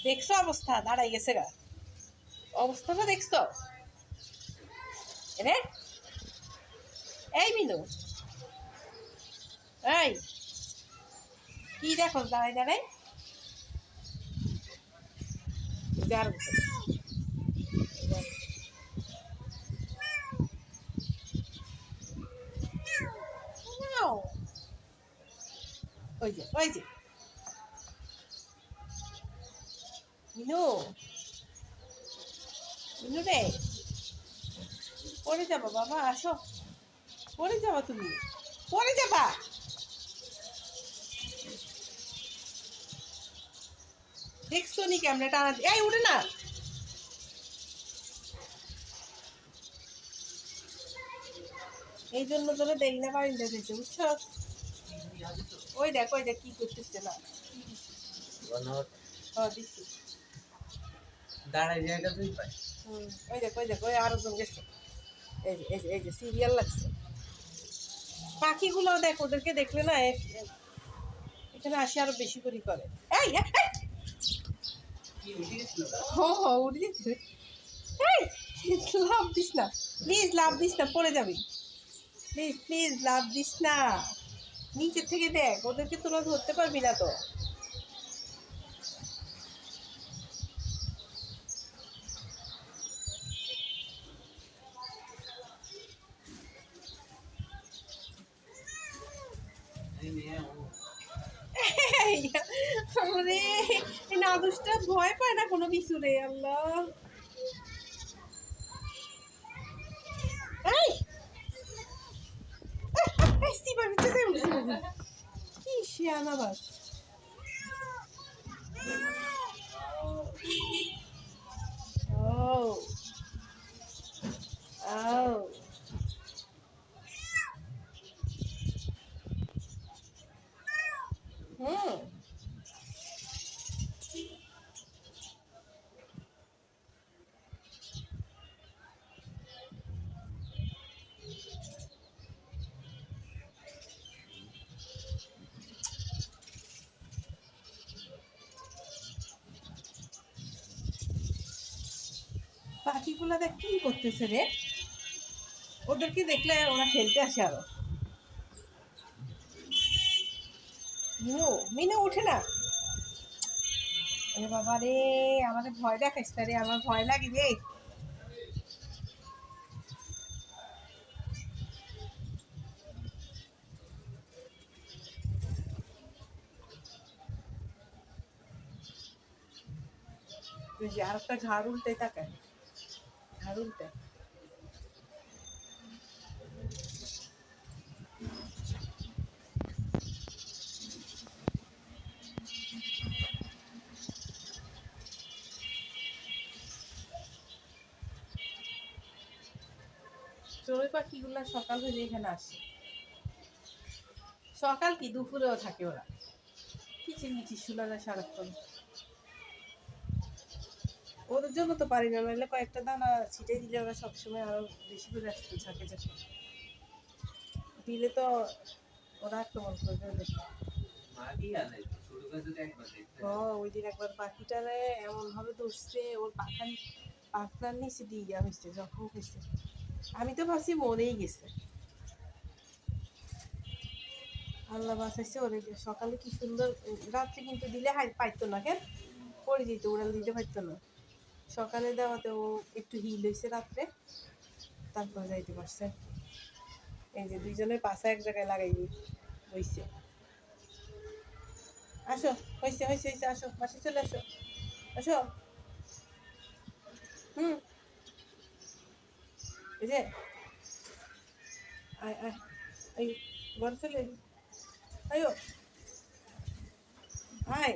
দেখছো অবস্থা, দাঁড়াই গেছে গা, অবস্থাটা দেখছো রে? এই মিনু, এই কি দেখো দাঁড়াই দাঁড়াই? ওই যে ওই যে মিনু, মিনু রে, পড়ে যাবা বাবা, আসো, পড়ে যাবা, তুমি পড়ে যাবা। দেখছো নি ক্যামেরা টানা, এই উঠে না। এই জন্য তোরা দেরি না বাড়িতে দিতে, বুঝছো? ওই দেখ কি করতেছে না, দিচ্ছি দাঁড়াই জায়গা তুই পাই। ওই দেখ ওই আরো জন গেছে। এই যে সিরিয়াল লাগছে। পাখিগুলো দেখ, ওদেরকে দেখলে না এখানে আসি আরো বেশি করে। এই উঠে যেতে, লাভ দিস না প্লিজ, লাভ দিস না, পড়ে যাবি প্লিজ প্লিজ, লাভ দিস না। নিচের থেকে দেখ, ওদেরকে তোরা ধরতে পারবি না তো। আরে এই নাদুসটা ভয় পায় না কোনো কিছু রে, আল্লাহ। কি শিয়ানা বাস। ও ও হুম, পাখিগুলা দেখ কি করতেছে রে, ওদেরকে দেখলে ওরা খেলতে আসে আরো। মিনু, মিনু উঠে না। আরে বাবা রে, আমাদের ভয় দেখাইস না রে, আমার ভয় লাগে রে। তুই যে আর একটা ঘাড় উল্টে তাকায়, ঘাড় উল্টে। চড়ুই পাখিগুলা সকাল হলে এখানে আসে, সকাল কি দুপুরেও থাকে ওরা, কিচিরমিচির শোনা যায় সারাক্ষণ। ওদের জন্য তো পারি না, নাহলে কয়েকটা দানা ছিটে দিলে ওরা সবসময় আরো বেশি করে আসতে থাকে, দিলে তো ওরা আক্রমণ করবে ওদেরকে। ওই দিন একবার পাখিটারে এমন ভাবে ধরছে, ওর পাখনার নিচে দিয়ে হয়েছে, জখম হয়েছে। আমি তো ভাবছি মরেই গেছে, আল্লাহ বাঁচাইছে ওরে। সকালে কি সুন্দর, রাত্রে কিন্তু দিলে পাইতো না, কেন পড়ে যেত, উড়াল দিতে পারতো না। সকালে দেওয়াতে ও একটু হিল হয়েছে রাত্রে, তারপর যাইতে পারছে। এই যে দুইজনের পাশা এক জায়গায় লাগাই হয়েছে। আসো, হয়েছে হয়েছে হয়েছে, আসো বাসে চলে আসো, আসো। হুম, এই যে আয় আয়, এই ঘরে চলে আয়ো, আয়।